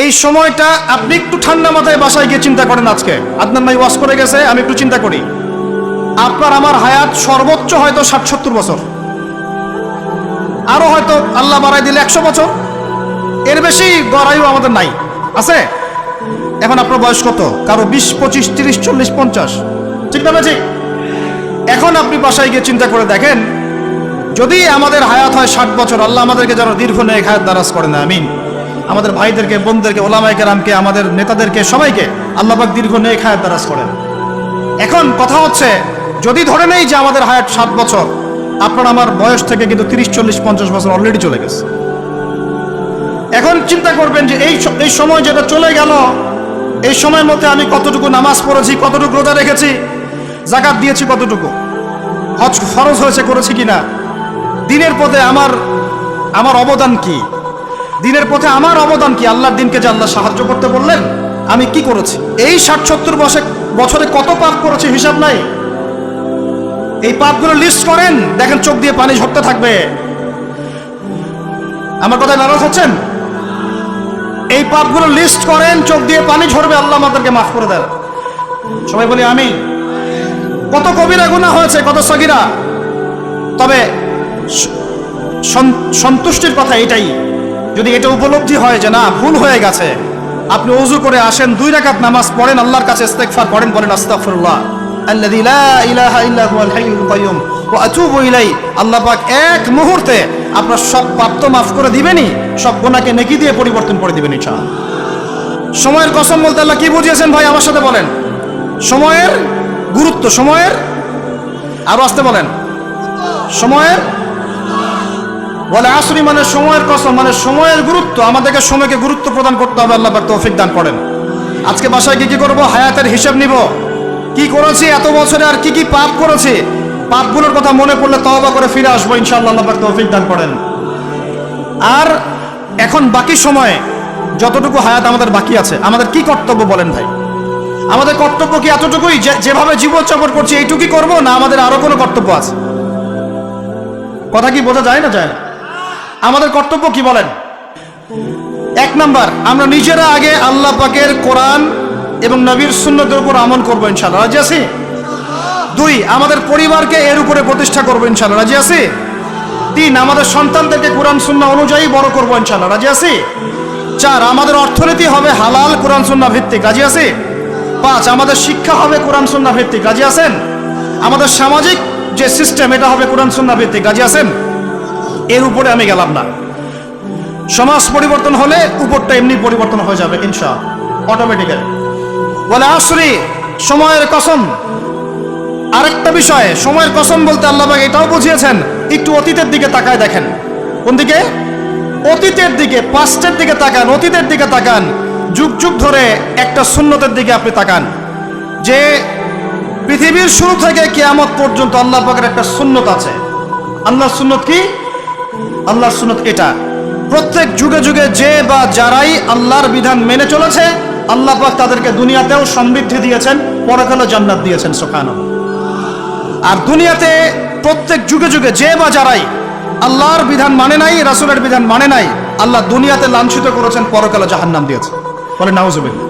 এই সময়টা আপনি একটু ঠান্ডা মাথায় বাসায় গিয়ে চিন্তা করেন। আজকে আদনান ভাই ওয়াজ করে গেছে, আমি একটু চিন্তা করি, আপনার আমার হায়াত সর্বোচ্চ হয়তো 60-70 বছর, আরো হয়তো আল্লাহ বাড়াই দিলে 100 বছর, এর বেশি গড়াইও আমাদের নাই, আছে? এখন আপনার বয়স কত? কারো 20, 25, 30, 40, 50, ঠিক না ঠিক? এখন আপনি বাসায় গিয়ে চিন্তা করে দেখেন, যদি আমাদের হায়াত হয় 60 বছর, আল্লাহ আমাদেরকে যেন দীর্ঘ নেক হায়াত দারাজ করেন, আমিন। আমাদের ভাইদেরকে, বোনদেরকে, ওলামায়ে কেরামকে, আমাদের নেতাদেরকে, সবাইকে আল্লাহ পাক দীর্ঘ নেক হায়াত দারাজ করেন। এখন কথা হচ্ছে, যদি ধরে নেই যে আমাদের হায়াত 7 বছর, আপনার আমার বয়স থেকে কিন্তু 30, 40, 50 বছর অলরেডি চলে গেছে। এখন চিন্তা করবেন যে এই সময় যেটা চলে গেল, এই সময়ের মধ্যে আমি কতটুকু নামাজ পড়েছি, কতটুকু রোজা রেখেছি, যাকাত দিয়েছি কতটুকু, হজ ফরজ হয়েছে করেছি কিনা, দিনের পথে আমার অবদান কি, দিনের পথে আমার অবদান কি, আল্লাহর দিনকে যে আল্লাহ সাহায্য করতে বললেন আমি কি করেছি, এই 60-70 বছরে কত পাপ করেছি হিসাব নাই। এই পাপগুলো লিস্ট করেন, দেখেন চোখ দিয়ে পানি ঝরতে থাকবে। আমার কথায় নারাজ হচ্ছেন? এই পাপগুলো লিস্ট করেন, চোখ দিয়ে পানি ঝরবে, আল্লাহ আমাদেরকে মাফ করে দেন। সবাই বলি আমিন। কত কবিরা গুনাহ হয়েছে, কত সগীরা। তবে সন্তুষ্টির কথা এটাই, যদি এটা উপলব্ধি হয় যে না ভুল হয়ে গেছে, আপনি ওযু করে আসেন, 2 রাকাত নামাজ পড়েন, আল্লাহর কাছে ইস্তেগফার করেন, বলেন আস্তাগফিরুল্লাহ আল্লাযী লা ইলাহা ইল্লা হুয়াল হাইয়ুল কাইয়্যুম ওয়া আতুবু ইলাইহি। আল্লাহ পাক এক মুহূর্তে আপনার সব পাপ তো মাফ করে দিবেনই, সব গুনাহকে নেকি দিয়ে পরিবর্তন করে দিবেন ইনশাআল্লাহ। সময়ের কসম বলতে আল্লাহ কি বুঝিয়েছেন ভাই আমার সাথে বলেন? সময়ের গুরুত্ব, সময়ের, আরো আসতে বলেন, সময়ের, বলে আসরি মানে সময়ের কসম, মানে সময়ের গুরুত্ব। আমাদেরকে সময়কে গুরুত্ব প্রদান করতে হবে, আল্লাহ পাক তৌফিক দান করেন। আজকে বাসায় কি করব? হায়াতের হিসাব নিব, কি করেছি এত বছরে, আর কি কি পাপ করেছি, পাপগুলোর কথা মনে পড়লে তওবা করে ফিরে আসবো ইনশাআল্লাহ, আল্লাহ পাক তৌফিক দান করেন। আর এখন বাকি সময়ে যতটুকু হায়াত আমাদের বাকি আছে, আমাদের কি কর্তব্য বলেন ভাই? আমাদের কর্তব্য কি এতটুকুই, যেভাবে জীবনযাপন করছি এইটুকুই করব, না আমাদের আরো কোনো কর্তব্য আছে? কথা কি বোঝা যায় না যায় না? আমাদের কর্তব্য কি বলেন? 1 নাম্বার, আমরা নিজেরা আগে আল্লাহ পাকের কোরআন এবং নবীর সুন্নতের উপর আমল করবো ইনশাআল্লাহ, রাজি আছি? 2, আমাদের পরিবারকে এর উপরে প্রতিষ্ঠা করবো ইনশাআল্লাহ, রাজি আছি? 3, আমাদের সন্তানদেরকে কোরআন সুন্নাহ অনুযায়ী বড় করবো ইনশাআল্লাহ, রাজি আছি? 4, আমাদের অর্থনীতি হবে হালাল কোরআন সুন্নাহ ভিত্তিক, রাজি আছি? 5, আমাদের শিক্ষা হবে কোরআন সুন্নাহ ভিত্তিক, রাজি আছেন? আমাদের সামাজিক যে সিস্টেম এটা হবে কোরআন সুন্নাহ ভিত্তিক, রাজি আছেন? এর উপরে আমি গেলাম না। সমাজ পরিবর্তন হলে উপরটা এমনি পরিবর্তন হয়ে যাবে ইনশাআল্লাহ, অটোমেটিক্যালি। বলে আসরি, সময়ের কসম। আরেকটা বিষয়, সময়ের কসম বলতে আল্লাহ পাক এটাও বুঝিয়েছেন, একটু অতীতের দিকে তাকায় দেখেন। কোন দিকে? অতীতের দিকে, পাস্টের দিকে তাকান, অতীতের দিকে তাকান। যুগ যুগ ধরে একটা সুন্নতের দিকে আপনি তাকান, যে পৃথিবীর শুরু থেকে কিয়ামত পর্যন্ত আল্লাহ পাকের একটা সুন্নত আছে। আল্লাহর সুন্নত কি? আল্লাহর সুন্নত এটা, প্রত্যেক যুগে যুগে যে বা যারাই আল্লাহর বিধান মেনে চলেছে, আল্লাহ পাক তাদেরকে দুনিয়াতেও সমৃদ্ধি দিয়েছেন, পরকালে জান্নাত দিয়েছেন, সুবহানাল্লাহ। আর দুনিয়াতে প্রত্যেক যুগে যুগে যে বা যারাই আল্লাহর বিধান মানে নাই, রাসূলের বিধান মানে নাই, আল্লাহ দুনিয়াতে লাঞ্ছিত করেছেন, পরকালে জাহান্নাম দিয়েছেন। বলে নাউজুবিল্লাহ।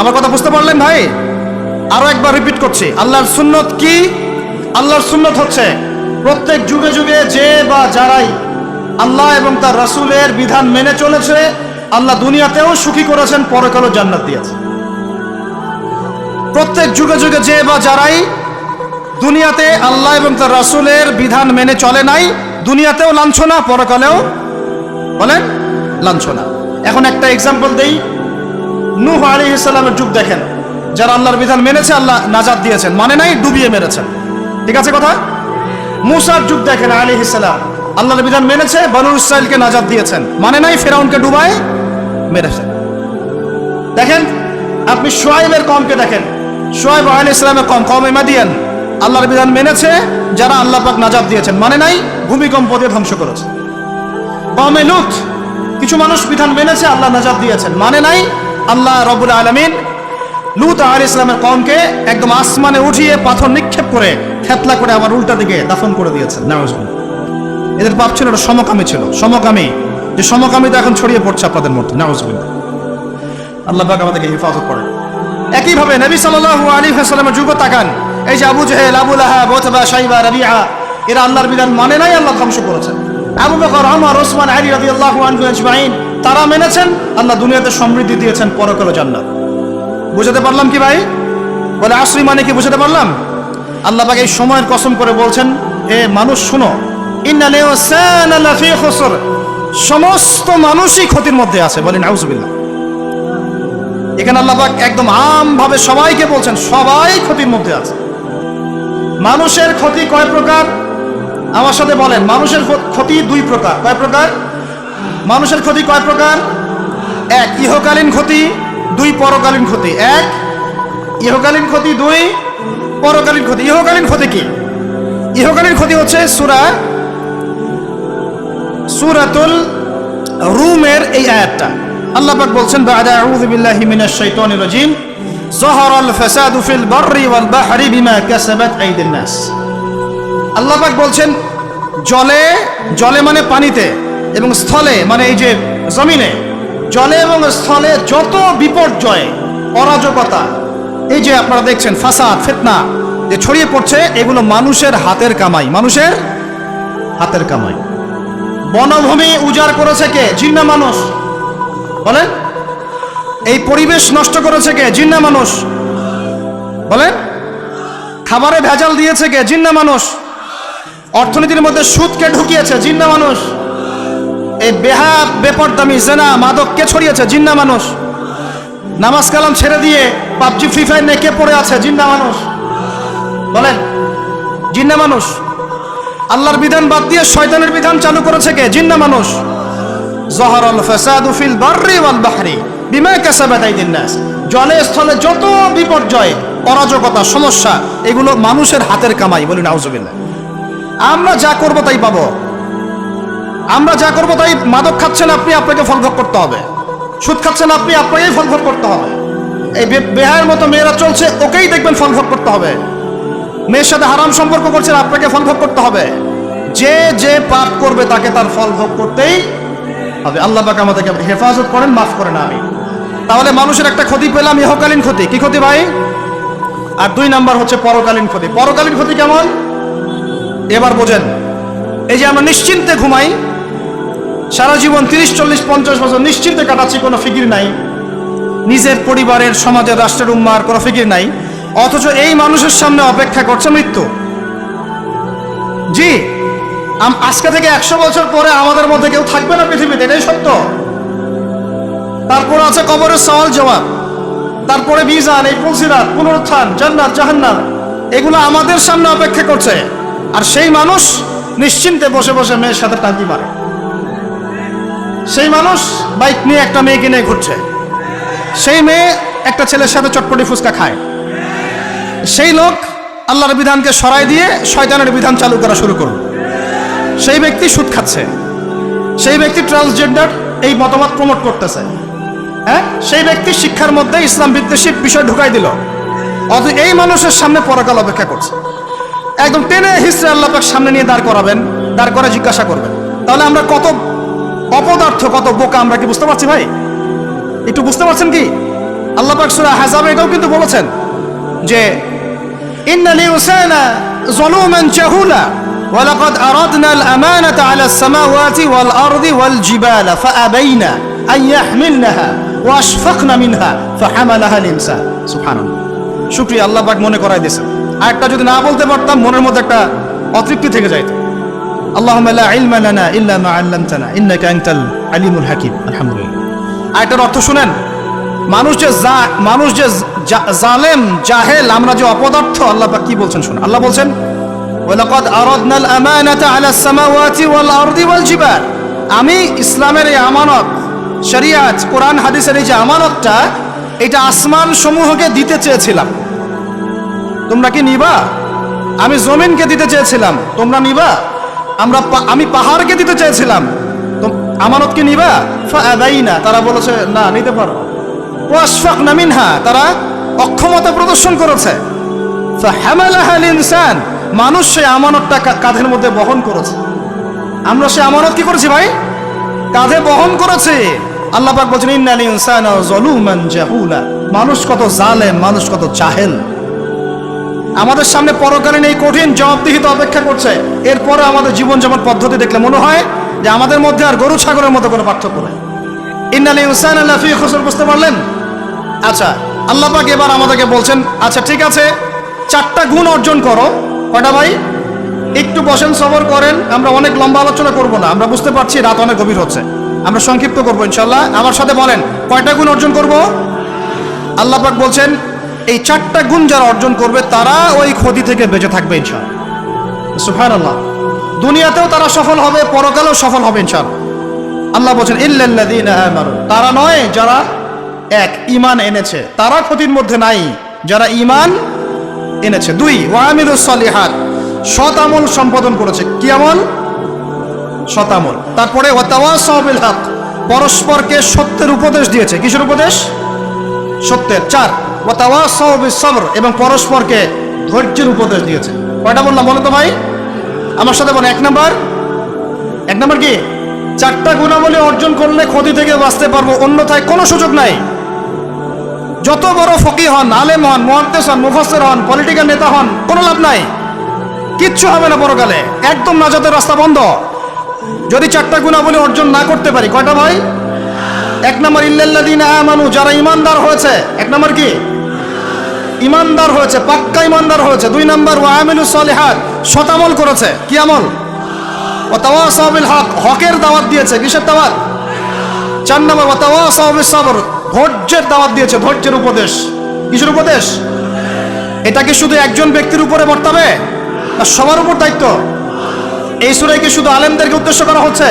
আমার কথা বুঝতে পারলেন ভাই? আরো একবার রিপিট করছি, আল্লাহর সুন্নত কি? আল্লাহর সুন্নত হচ্ছে প্রত্যেক যুগে যুগে যে বা যারাই আল্লাহ এবং তার রাসূলের বিধান মেনে চলেছে, আল্লাহ দুনিয়াতেও সুখী করেছেন, পরকালে জান্নাত দিয়েছে। প্রত্যেক যুগে যুগে যে বা যারাই দুনিয়াতে আল্লাহ এবং তার রাসূলের বিধান মেনে চলে নাই, দুনিয়াতেও লাঞ্ছনা, পরকালেও বলেন লাঞ্ছনা। এখন একটা এক্সাম্পল দেই, নূহ আলাইহিস সালামের যুগ দেখেন, যারা আল্লাহর বিধান মেনেছে আল্লাহ নাজাত দিয়েছেন, মানে নাই ডুবিয়ে মেরেছেন, ঠিক আছে কথা? মূসার যুগ দেখেন আলাইহিস সালাম, আল্লাহর বিধান মেনেছে, বনু ইসরাইলকে নাজাত দিয়েছেন, মানে নাই ফিরআউনকে ডুবায় মেরেছেন। দেখেন আপনি শুআয়বের কওমকে দেখেন, শুআয়ব আলাইহিস সালামের কওমে মাদিয়ান, আল্লাহর বিধান মেনেছে, যারা আল্লাহ পাক নাজাত দিয়েছেন, মানে নাই ভূমিকম্প দিয়ে ধ্বংস করেছে। কওমে লূত, কিছু মানুষ বিধান মেনেছে, আল্লাহ নাজাত দিয়েছেন, মানে নাই, আল্লাহ রাব্বুল আলামিন লূত আলাইহিস সালামের কওমকে একদম আসমানে উঠিয়ে পাথর নিক্ষেপ করে থেতলা করে আবার উল্টা দিকে দাফন করে দিয়েছেন, নাউজুবিল্লাহ। এদের পাপ ছিল, এটা সমকামী ছিল, সমকামী, যে সমকামিতা এখন ছড়িয়ে পড়ছে আপনাদের মধ্যে, নাউজুবিল্লাহ। আল্লাহ পাক আমাদেরকে হেফাজত করেন। একইভাবে নবী সাল্লাল্লাহু আলাইহি ওয়াসাল্লামের যুগ তাকান, এই যে আবু জেহেল, আবু লাহাব, উতবা, শাইবা, রাবিআ, এরা আল্লাহর বিধান মানে নাই, আল্লাহ ধ্বংস করেছেন। আবু বকর, ওমর, ওসমান, আলী রাদিয়াল্লাহু আনহু আজমাইন, তারা মেনেছেন, আল্লাহ দুনিয়াতে সমৃদ্ধি দিয়েছেন, পরকালে জান্নাত। বুঝাতে পারলাম কি ভাই? বলে আসরি মানে কি বুঝাতে পারলাম? আল্লাহ পাক এই সময়ের কসম করে বলছেন, এ মানুষ শুনো, ইন্নাল ইনসানা লাফি খুসর, সমস্ত মানুষই ক্ষতির মধ্যে আছে। বলেন আউযুবিল্লাহ। এখানে আল্লাহ পাক একদম আমভাবে সবাইকে বলছেন, সবাই ক্ষতির মধ্যে আছে। মানুষের ক্ষতি কয় প্রকার? আমার সাথে বলেন, মানুষের ক্ষতি দুই প্রকার। কয় প্রকার? মানুষের ক্ষতি কয় প্রকার? এক, ইহকালীন ক্ষতি, দুই, পরকালীন ক্ষতি। এক, ইহকালীন ক্ষতি, দুই, পরকালীন ক্ষতি। ইহকালীন ক্ষতি কি? ইহকালীন ক্ষতি হচ্ছে সূরাতুল রুমের এই আয়াতটা। আল্লাহ পাক বলছেন, বা'দা আউযু বিল্লাহি মিনাশ শাইতানির রাজীম, যাহারাল ফাসাদু ফিল বাররি ওয়াল বাহরি বিমা কাসাবাত আইদিন নাস। আল্লাহ পাক বলছেন, জলে, জলে মানে পানিতে, এবং স্থলে মানে এই যে জমিনে, জলে এবং স্থলে যত বিপর্যয়, অরাজকতা, এই যে আপনারা দেখছেন ফাসাদ, ফিতনা যে ছড়িয়ে পড়ছে, এগুলো মানুষের হাতের কামাই, মানুষের হাতের কামাই। বনভূমি উজাড় করেছে কে? জিন না মানুষ? বলেন। এই পরিবেশ নষ্ট করেছে কে? জিন না মানুষ? বলেন। খাবারে ভেজাল দিয়েছে কে? জিন না মানুষ? অর্থনীতির মধ্যে সুদকে ঢুকিয়েছে, জিন না মানুষ? এই বেপরদামি, জেনা, মাদক কে ছড়িয়েছে? জিন না মানুষ? নামাজ কালাম ছেড়ে দিয়ে পাবজি, ফ্রি ফায়ার নিয়ে কে পড়ে আছে? জিন না মানুষ? বলেন, জিন না মানুষ? আল্লাহর বিধান বাদ দিয়ে শয়তানের বিধান চালু করেছে কে? জিন না মানুষ? যাহারাল ফাসাদু ফিল বাররি ওয়াল বাহরি বিমা কাসাবাত আইদিন নাস, জলে স্থলে যত বিপর্যয়, অরাজকতা, সমস্যা, এগুলো মানুষের হাতের কামাই। বলি নাউজুবিল্লাহ। আমরা যা করব তাই পাবো। আমরা যা করব তাই। মাদক খাচ্ছেন আপনি, আপনাকে ফল ভোগ করতে হবে। সুদ খাচ্ছেন আপনি, আপনাকেই ফল ভোগ করতে হবে। এই বেহায়ের মতো মেয়েরা চলছে, ওকেই দেখবেন ফল ভোগ করতে হবে। মেয়ের সাথে হারাম সম্পর্ক করছেন, আপনাকে ফল ভোগ করতে হবে। যে যে পাপ করবে তাকে তার ফল ভোগ করতেই হবে। আল্লাহ পাক আমাদেরকে হেফাজত করেন, মাফ করেন, আমি। তাহলে মানুষের একটা ক্ষতি পেলাম, ইহকালীন ক্ষতি। কি ক্ষতি ভাই? আর দুই নাম্বার হচ্ছে পরকালীন ক্ষতি। পরকালীন ক্ষতি কেমন? এবার বোঝেন। এই যে আমরা নিশ্চিন্তে ঘুমাই, সারা জীবন 30, 40, 50 বছর নিশ্চিন্তে কাটাচ্ছি, কোনো ফিকির নাই, নিজের পরিবারের, সমাজের, রাষ্ট্রের, উম্মার কোনো ফিকির নাই, অথচ এই মানুষের সামনে অপেক্ষা করছে মৃত্যু। জি, আজকে থেকে 100 বছর পরে আমাদের মধ্যে কেউ থাকবে না পৃথিবীতে, এটাই সত্য। তারপরে আছে কবরের সওয়াল জবাব, তারপরে মিজান, এই পুলসিরাত, পুনরুত্থান, জান্নাত, জাহান্নাম, এগুলো আমাদের সামনে অপেক্ষা করছে। আর সেই মানুষ নিশ্চিন্তে বসে বসে মেয়ের সাথে টাঙ্কি মারে। সেই মানুষ বাইক নিয়ে একটা মেয়েকে নিয়ে ঘুরছে। সেই মেয়ে একটা ছেলের সাথে চটপটি ফুচকা খায়। সেই লোক আল্লাহর বিধানকে সরাই দিয়ে শয়তানের বিধান চালু করা শুরু করল। সেই ব্যক্তি সুদ খাচ্ছে। সেই ব্যক্তি ট্রান্সজেন্ডার এই মতামত প্রমোট করতেছে। হ্যাঁ, সেই ব্যক্তি শিক্ষার মধ্যে ইসলাম বিদ্বেষী বিষয় ঢুকাই দিল। অথচ এই মানুষের সামনে পরকাল অপেক্ষা করছে। একদম টেনে হিস্ট্রি আল্লাহ পাক সামনে নিয়ে দাঁড় করাবেন, দাঁড় করে জিজ্ঞাসা করবেন। তাহলে আমরা কত অপদার্থ, কত বোকা, আমরা কি বুঝতে পারছি ভাই? একটু বুঝতে পারছেন কি? আল্লাহ পাক সূরা আহজাবে এটাও কিন্তু বলেছেন যে ইন্নাল ইনসানা যালুমান জাহুলা ওয়া লাকাদ আরাদনা আল আমানাতা আলা আস-সামাওয়াতি ওয়াল আরদি ওয়াল জিবালা ফাআবাইনা আন ইয়াহমিলনাহা ওয়া আশফাকনা মিনহা ফাহামালাহা আল ইনসান। সুবহানাল্লাহ। শুকরিয়া, আল্লাহ পাক মনে করাই দিয়েছেন। আরেকটা যদি না বলতে পারতাম, মনের মধ্যে একটা অতৃপ্তি থেকে যাইত। আল্লাহুম্মা লা ইলমা লানা ইল্লা মা আল্লামতানা ইন্নাকা আনতাল আলিমুল হাকিম। আলহামদুলিল্লাহ। আরেকটার অর্থ শুনেন, মানুষ যে জালেম, জাহেল, আমরা যে অপদার্থ, আল্লাহ পাক কি বলছেন শুনুন। আল্লাহ বলছেন, ওয়ালাকাদ আরাদনাল আমানাতা আলা সামাওয়াতি ওয়াল আরদি ওয়াল জিবাল, আমি ইসলামের এই আমানত, শরিয়াত, কোরআন হাদিসের এই যে আমানতটা, এটা আসমান সমূহকে দিতে চেয়েছিলাম। তোমরা কি নিবা? আমি জমিনকে দিতে চেয়েছিলাম, তোমরা নিবা? আমি পাহাড়কে দিতে চেয়েছিলাম, আমানত কি নিবা? ফাআবাইনা, তারা বলেছে না, নিতে পারো। ওয়াশফাকনা মিনহা, তারা অক্ষমতা প্রদর্শন করেছে। ফাহামালাহা আল ইনসান, মানুষ সেই আমানতটা কাঁধের মধ্যে বহন করেছে। আমরা সেই আমানত কি করেছি ভাই? কাঁধে বহন করেছি। আল্লাহ পাক বলেন ইন্নাল ইনসানা যালুমান জাহুলা, মানুষ কত জালেম, মানুষ কত জাহেল। আমাদের সামনে পরকালীন এই কঠিন জবাবদিহিতা অপেক্ষা করছে, এরপরে আমাদের জীবনযাপন পদ্ধতি দেখলে মনে হয় যে আমাদের মধ্যে আর গরু ছাগলের মতো কোনো পার্থক্য নেই। ইন্নাল ইনসানা লাফি খুসর, বুঝতে পারলেন? আচ্ছা, আল্লাহ পাক এবার আমাদেরকে বলছেন, আচ্ছা ঠিক আছে, 4টা গুণ অর্জন করো। কয়টা ভাই? একটু বসেন, সবর করেন, আমরা অনেক লম্বা আলোচনা করব না, আমরা বুঝতে পারছি রাত অনেক গভীর হচ্ছে, আমরা সংক্ষিপ্ত করবো ইনশাল্লাহ। আমার সাথে বলেন, কয়টা গুণ অর্জন করব? আল্লাহ পাক বলছেন এই 4টা গুণ যারা অর্জন করবে তারা ওই ক্ষতি থেকে বেঁচে থাকবে ইনশাআল্লাহ। সুবহানাল্লাহ। দুনিয়াতেও তারা সফল হবে, পরকালেও সফল হবে ইনশাআল্লাহ। আল্লাহ বলছেন ইল্লাল্লাযীনা আমানু, তারা নয় যারা এক ঈমান এনেছে, তারা ক্ষতির মধ্যে নাই, যারা ঈমান এনেছে। 2 ওয়া আমিলুস সলিহাত, সৎ আমল সম্পাদন করেছে। কি আমল? সৎ আমল। তারপরে ওয়া তাওয়াসাউ বিল হক, পরস্পরকে সত্যের উপদেশ দিয়েছে। কিসের উপদেশ? সত্যের। 4 ওয়া তাওয়াসাউ বিস সবর, এবং পরস্পরকে ধৈর্যের উপদেশ দিয়েছে। কয়টা বললাম বলো তো ভাই? আমার সাথে বলো। 1 নাম্বার কি? 4টা গুণাবলী অর্জন করলে ক্ষতি থেকে বাঁচতে পারবো, অন্যথায় কোনো সুযোগ নাই। যত বড় ফকিহ হন, আলেম হন, মুহাদ্দিস হন, মুফাসসির হন, পলিটিক্যাল নেতা হন, কোনো লাভ নাই, কিচ্ছু হবে না পরকালে, একদম নাজাতের রাস্তা বন্ধ যদি 4টা গুণাবলী অর্জন না করতে পারি। কয়টা ভাই? 1 নাম্বার ইল্লাল্লাযীনা আমানু, যারা ঈমানদার হয়েছে। 1 নাম্বার কি? ঈমানদার হয়েছে, পাক্কা ঈমানদার হয়েছে। 2 নাম্বার ওয়া আমিলুস সলিহাত, সৎ আমল করেছে। কি আমল? ওয়া তাওয়াসাউ বিল হক, হকের দাওয়াত দিয়েছে। কিসের দাওয়াত? 4 নাম্বার ওয়া তাওয়াসাউ বিস সবর, ধৈর্যের দাওয়াত দিয়েছে, ধৈর্যের উপদেশ। কিসের উপদেশ? এটা কি শুধু একজন ব্যক্তির উপরে বর্তাবে না সবার উপর দায়িত্ব? এই সূরায় কি শুধু আলেমদেরকে উদ্দেশ্য করা হচ্ছে?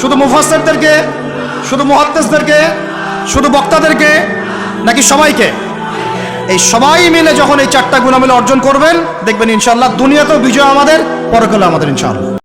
শুধু মুফাসসিরদেরকে? শুধু মুহাদ্দিসদেরকে? শুধু বক্তাদেরকে? নাকি সবাইকে? এই সবাই মিলে যখন এই 4টা গুণাবলী অর্জন করবেন, দেখবেন ইনশাআল্লাহ দুনিয়াতেও বিজয় আমাদের, পরকালেও আমাদের ইনশাআল্লাহ।